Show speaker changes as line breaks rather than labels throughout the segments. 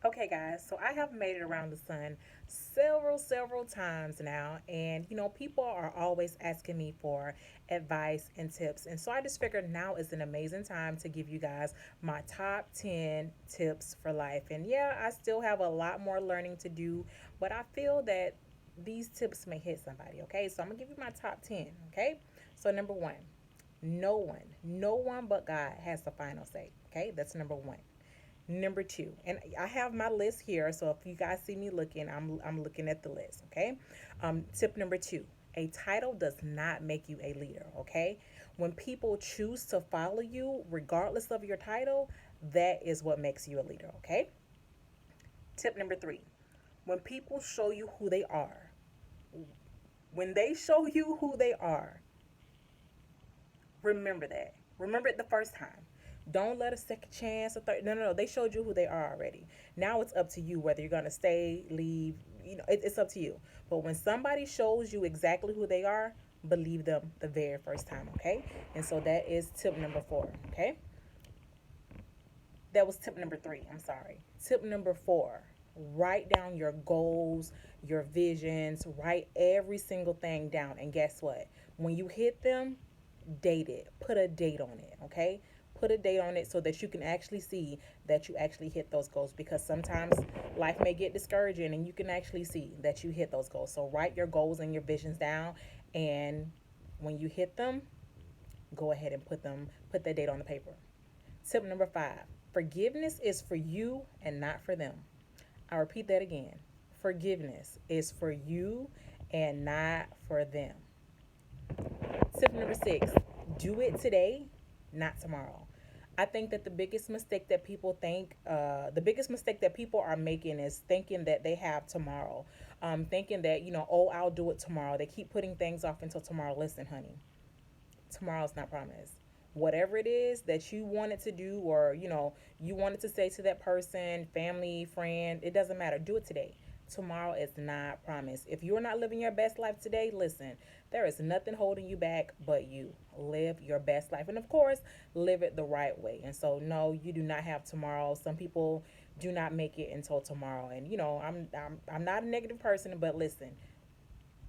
Okay, guys, so I have made it around the sun several times now, and people are always asking me for advice and tips. And so I just figured now is an amazing time to give you guys my top 10 tips for life. And yeah, I still have a lot more learning to do, but I feel that these tips may hit somebody, okay? So I'm gonna give you my top 10, okay? So, number one, no one but God has the final say, okay? That's number one. Number two, and I have my list here, so if you guys see me looking, I'm looking at the list. Okay. Tip number two: a title does not make you a leader. Okay. When people choose to follow you, regardless of your title, that is what makes you a leader. Okay. Tip number three: when people show you who they are, when they show you who they are, remember that. Remember it the first time. Don't let a second chance, a third. No, no, no. They showed you who they are already. Now it's up to you whether you're gonna stay, leave. It's up to you. But when somebody shows you exactly who they are, believe them the very first time. Okay. And so that is tip number four. Okay. That was tip number three. I'm sorry. Tip number four: write down your goals, your visions. Write every single thing down. And guess what? When you hit them, date it. Put a date on it, okay? Put a date on it so that you can actually see that you actually hit those goals, because sometimes life may get discouraging and you can actually see that you hit those goals. So write your goals and your visions down, and when you hit them, go ahead and put that date on the paper. Tip number five: forgiveness is for you and not for them. I repeat that again. Forgiveness is for you and not for them. Tip number six: do it today, not tomorrow. I think that the biggest mistake that people are making is thinking that they have tomorrow. Thinking that, oh, I'll do it tomorrow. They keep putting things off until tomorrow. Listen, honey, tomorrow's not promised. Whatever it is that you wanted to do, or you wanted to say to that person, family, friend, it doesn't matter. Do it today. Tomorrow is not promised. If you're not living your best life today, listen, there is nothing holding you back but you. Live your best life, and of course, live it the right way. And so, no, you do not have tomorrow. Some people do not make it until tomorrow. And I'm not a negative person, but listen,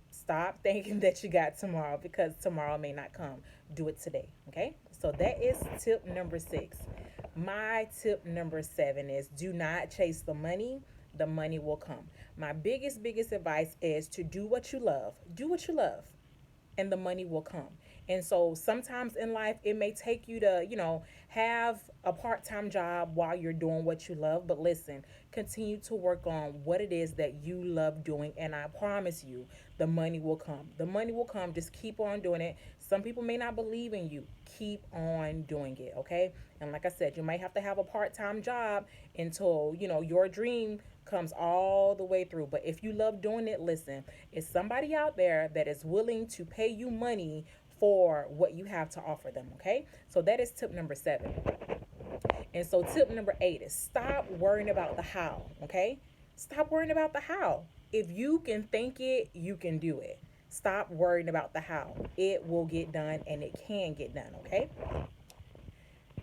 stop thinking that you got tomorrow, because tomorrow may not come. Do it today, okay? So that is tip number six. My tip number seven is do not chase the money. The money will come. My biggest advice is to do what you love. Do what you love, and the money will come. And so sometimes in life, it may take you to, have a part time job while you're doing what you love. But listen, continue to work on what it is that you love doing. And I promise you, the money will come. The money will come. Just keep on doing it. Some people may not believe in you. Keep on doing it, okay? And like I said, you might have to have a part time job until, your dream comes all the way through. But if you love doing it, listen, it's somebody out there that is willing to pay you money for what you have to offer them, okay? So that is tip number seven. And so tip number eight is stop worrying about the how, okay? Stop worrying about the how. If you can think it, you can do it. Stop worrying about the how. It will get done, and it can get done, okay?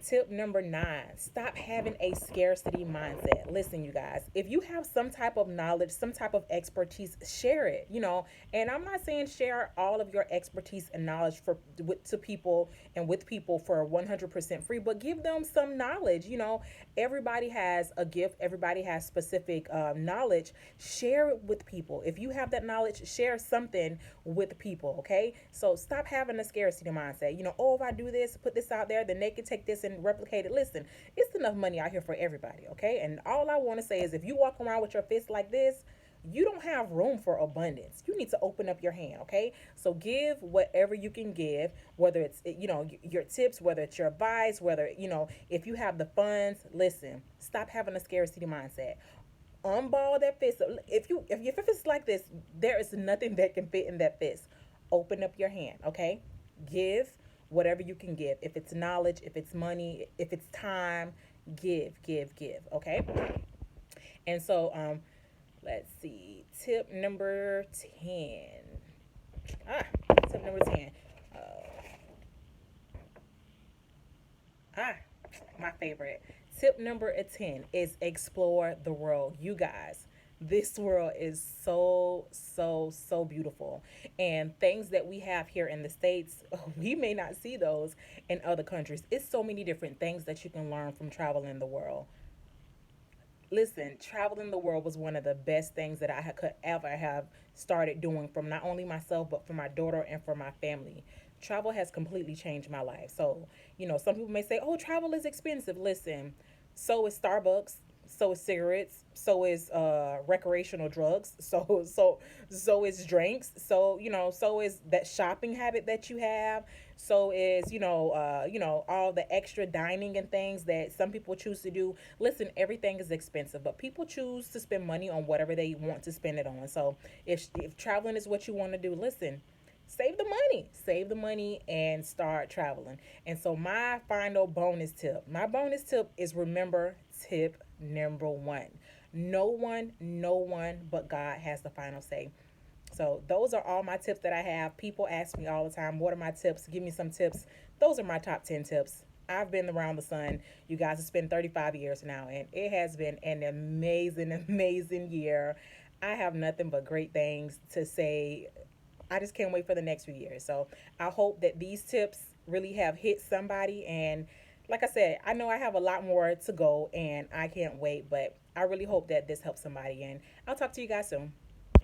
Tip number nine: stop having a scarcity mindset. Listen, you guys, if you have some type of knowledge, some type of expertise, share it, And I'm not saying share all of your expertise and knowledge to people and with people for 100% free, but give them some knowledge. Everybody has a gift, everybody has specific knowledge. Share it with people. If you have that knowledge, share something with people, okay? So stop having a scarcity mindset. Oh, if I do this, put this out there, then they can take this and replicate it. Listen, it's enough money out here for everybody, okay? And all I want to say is, if you walk around with your fist like this, you don't have room for abundance. You need to open up your hand, okay? So give whatever you can give, whether it's, your tips, whether it's your advice, whether, if you have the funds. Listen, stop having a scarcity mindset. Unball that fist. If your fist is like this, there is nothing that can fit in that fist. Open up your hand, okay? Give whatever you can give. If it's knowledge, if it's money, if it's time, give, okay? And so let's see. Tip number 10. Ah, tip number 10. Uh, ah, my favorite. Tip number 10 is explore the world. You guys, this world is so, so, so beautiful. And things that we have here in the States, we may not see those in other countries. It's so many different things that you can learn from traveling the world. Listen, traveling the world was one of the best things that could ever have started doing from not only myself, but for my daughter and for my family. Travel has completely changed my life. So, some people may say, oh, travel is expensive. Listen, so is Starbucks, so is cigarettes, so is recreational drugs, so is drinks, so is that shopping habit that you have, so is all the extra dining and things that some people choose to do. Listen, everything is expensive, but people choose to spend money on whatever they want to spend it on. So if traveling is what you want to do, listen, save the money and start traveling. And so my bonus tip is, remember, tip number one: no one but God has the final say. So those are all my tips that I have. People ask me all the time, what are my tips? Give me some tips. Those are my top 10 tips. I've been around the sun. You guys, it's been 35 years now, and it has been an amazing, amazing year. I have nothing but great things to say. I just can't wait for the next few years. So I hope that these tips really have hit somebody. And like I said, I know I have a lot more to go, and I can't wait. But I really hope that this helps somebody. And I'll talk to you guys soon.